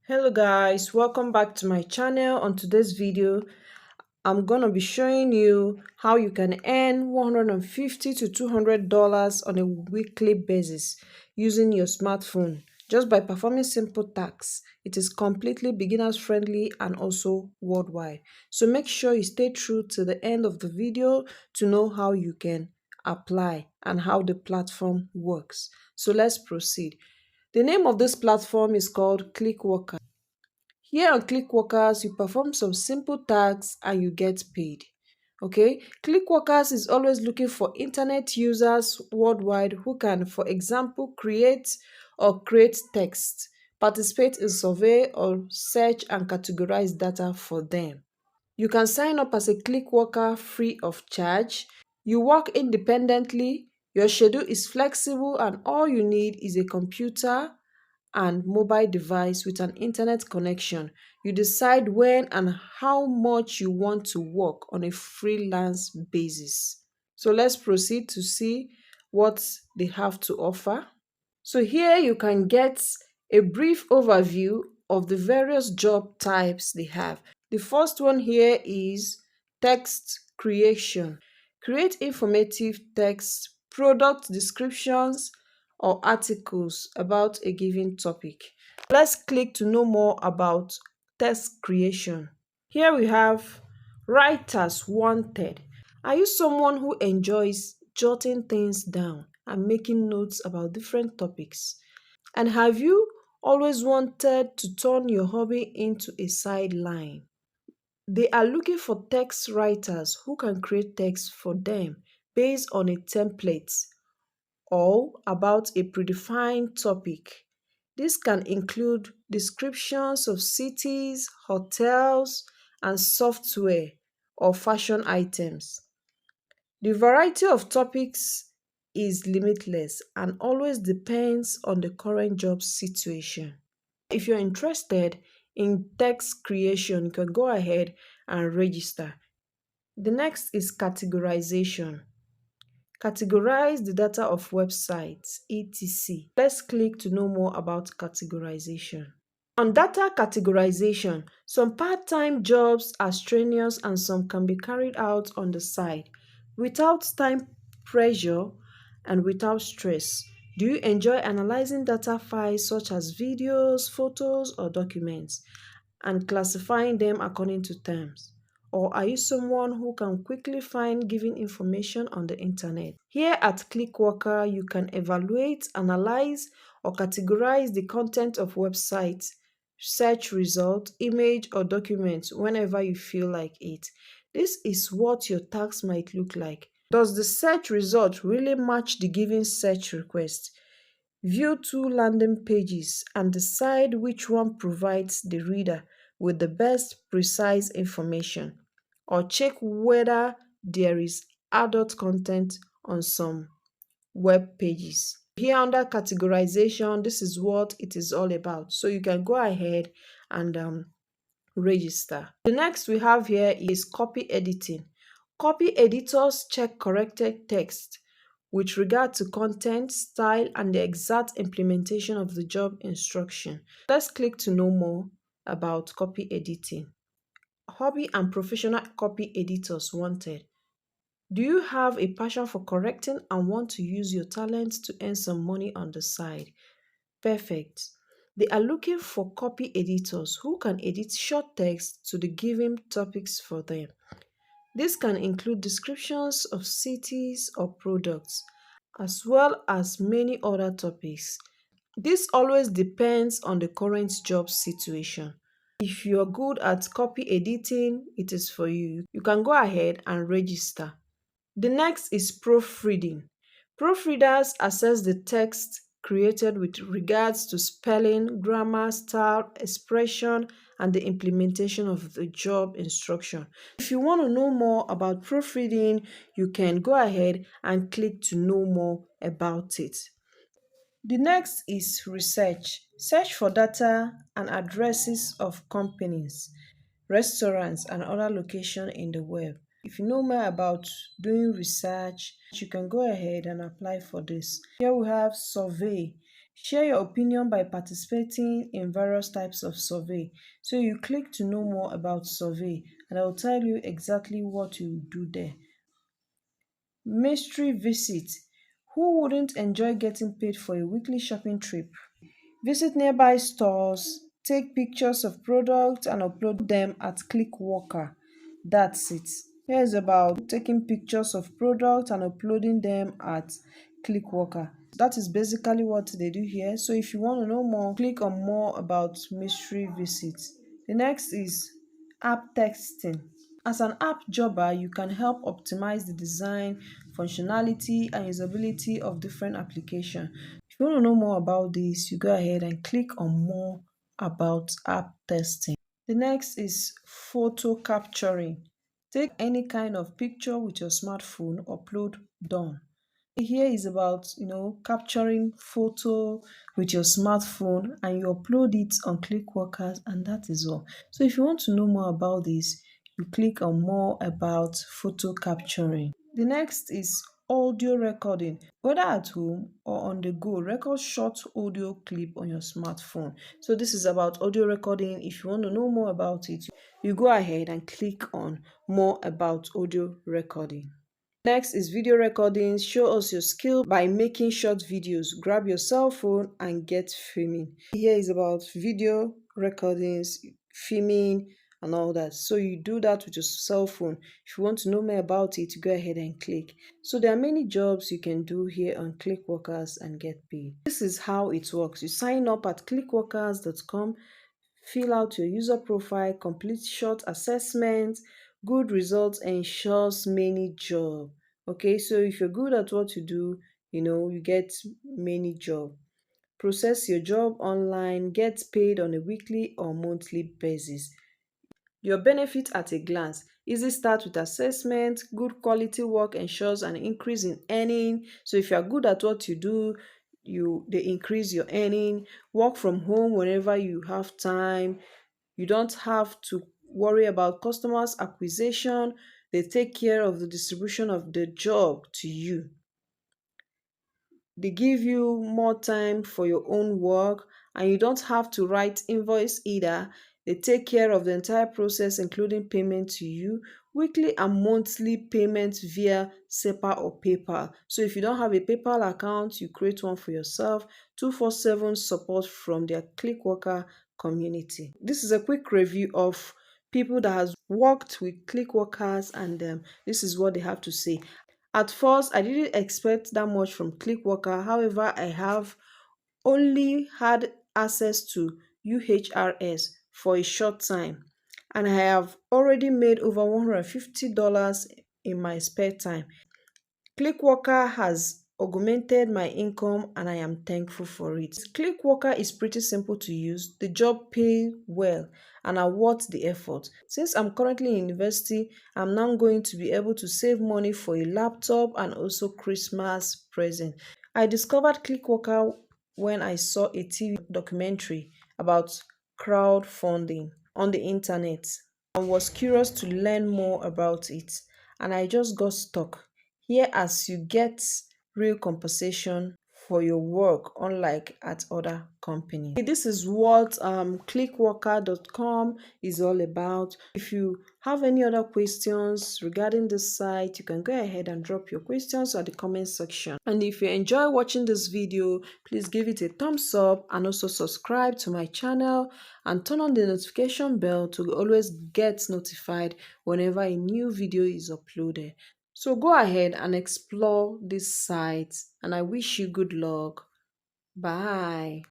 Hello guys, welcome back to my channel. On today's video, I'm gonna be showing you how you can earn $150 to $200 on a weekly basis using your smartphone just by performing simple tasks. It is completely beginners friendly and also worldwide. So make sure you stay true to the end of the video to know how you can apply and how the platform works. So let's proceed. The name of this platform is called Clickworker. Here on Clickworkers, you perform some simple tasks and you get paid. Okay, Clickworkers is always looking for internet users worldwide who can, for example, create text, participate in survey or search and categorize data for them. You can sign up as a Clickworker free of charge. You work independently, your schedule is flexible, and all you need is a computer and mobile device with an internet connection. You decide when and how much you want to work on a freelance basis. So let's proceed to see what they have to offer. So here you can get a brief overview of the various job types they have. The first one here is text creation. Create informative text, product descriptions, or articles about a given topic. Let's click to know more about text creation. Here we have writers wanted. Are you someone who enjoys jotting things down and making notes about different topics? And have you always wanted to turn your hobby into a sideline? They are looking for text writers who can create text for them based on a template or about a predefined topic. This can include descriptions of cities, hotels, and software or fashion items. The variety of topics is limitless and always depends on the current job situation. If you're interested in text creation, you can go ahead and register. The next is categorization. Categorize the data of websites, etc. Let's click to know more about categorization. On data categorization, some part-time jobs are strenuous and some can be carried out on the side without time pressure and without stress. Do you enjoy analyzing data files such as videos, photos, or documents and classifying them according to terms? Or are you someone who can quickly find given information on the internet? Here at Clickworker, you can evaluate, analyze, or categorize the content of websites, search results, image, or documents whenever you feel like it. This is what your task might look like. Does the search result really match the given search request? View two landing pages and decide which one provides the reader with the best precise information, or check whether there is adult content on some web pages. Here under categorization, this is what it is all about. So you can go ahead and register. The next we have here is copy editing. Copy editors check corrected text with regard to content, style, and the exact implementation of the job instruction. Let's click to know more about copy editing. Hobby and professional copy editors wanted. Do you have a passion for correcting and want to use your talents to earn some money on the side? Perfect. They are looking for copy editors who can edit short text to the given topics for them. This can include descriptions of cities or products, as well as many other topics. This always depends on the current job situation. If you're good at copy editing, it is for you. You can go ahead and register. The next is proofreading. Proofreaders assess the text created with regards to spelling, grammar, style, expression, and the implementation of the job instruction. If you want to know more about proofreading, you can go ahead and click to know more about it. The next is research. Search for data and addresses of companies, restaurants, and other locations in the web. If you know more about doing research, you can go ahead and apply for this. Here we have survey. Share your opinion by participating in various types of survey. So you click to know more about survey and I'll tell you exactly what you do there. Mystery visit. Who wouldn't enjoy getting paid for a weekly shopping trip? Visit nearby stores, take pictures of products and upload them at Clickworker. That's it. Here is about taking pictures of products and uploading them at Clickworker. That is basically what they do here. So if you want to know more, click on more about mystery visits. The next is app testing. As an app jobber, you can help optimize the design, functionality, and usability of different applications. If you want to know more about this, you go ahead and click on more about app testing. The next is photo capturing. Take any kind of picture with your smartphone, upload, done. Here is about capturing photo with your smartphone and you upload it on Clickworkers and that is all. So if you want to know more about this, you click on more about photo capturing. The next is audio recording. Whether at home or on the go, record short audio clip on your smartphone. So this is about audio recording. If you want to know more about it, you go ahead and click on more about audio recording. Next is video recording. Show us your skill by making short videos. Grab your cell phone and get filming. Here is about video recordings, filming, and all that. So you do that with your cell phone. If you want to know more about it, go ahead and click. So there are many jobs you can do here on Clickworkers and get paid. This is how it works. You sign up at clickworkers.com, fill out your user profile, complete short assessment. Good results ensures many job. Okay, so if you're good at what you do, you get many job. Process your job online, get paid on a weekly or monthly basis. Your benefit at a glance. Easy start with assessment, good quality work ensures an increase in earning. So if you are good at what you do, they increase your earning. Work from home whenever you have time. You don't have to worry about customers acquisition. They take care of the distribution of the job to you. They give you more time for your own work and you don't have to write invoice either. They take care of the entire process including payment to you, weekly and monthly payments via SEPA or PayPal. So if you don't have a PayPal account, you create one for yourself. 247 support from their Clickworker community. This is a quick review of people that has worked with Clickworkers and this is what they have to say. At first, I didn't expect that much from Clickworker. However, I have only had access to UHRS for a short time, and I have already made over $150 in my spare time. Clickworker has augmented my income and I am thankful for it. Clickworker is pretty simple to use, the job pays well and are worth the effort. Since I'm currently in university, I'm now going to be able to save money for a laptop and also Christmas present. I discovered Clickworker when I saw a TV documentary about crowdfunding on the internet and was curious to learn more about it and I just got stuck. Here as you get real compensation for your work unlike at other companies. This is what clickworker.com is all about. If you have any other questions regarding this site, you can go ahead and drop your questions at the comment section. And if you enjoy watching this video, please give it a thumbs up and also subscribe to my channel and turn on the notification bell to always get notified whenever a new video is uploaded. So go ahead and explore this site and I wish you good luck. Bye.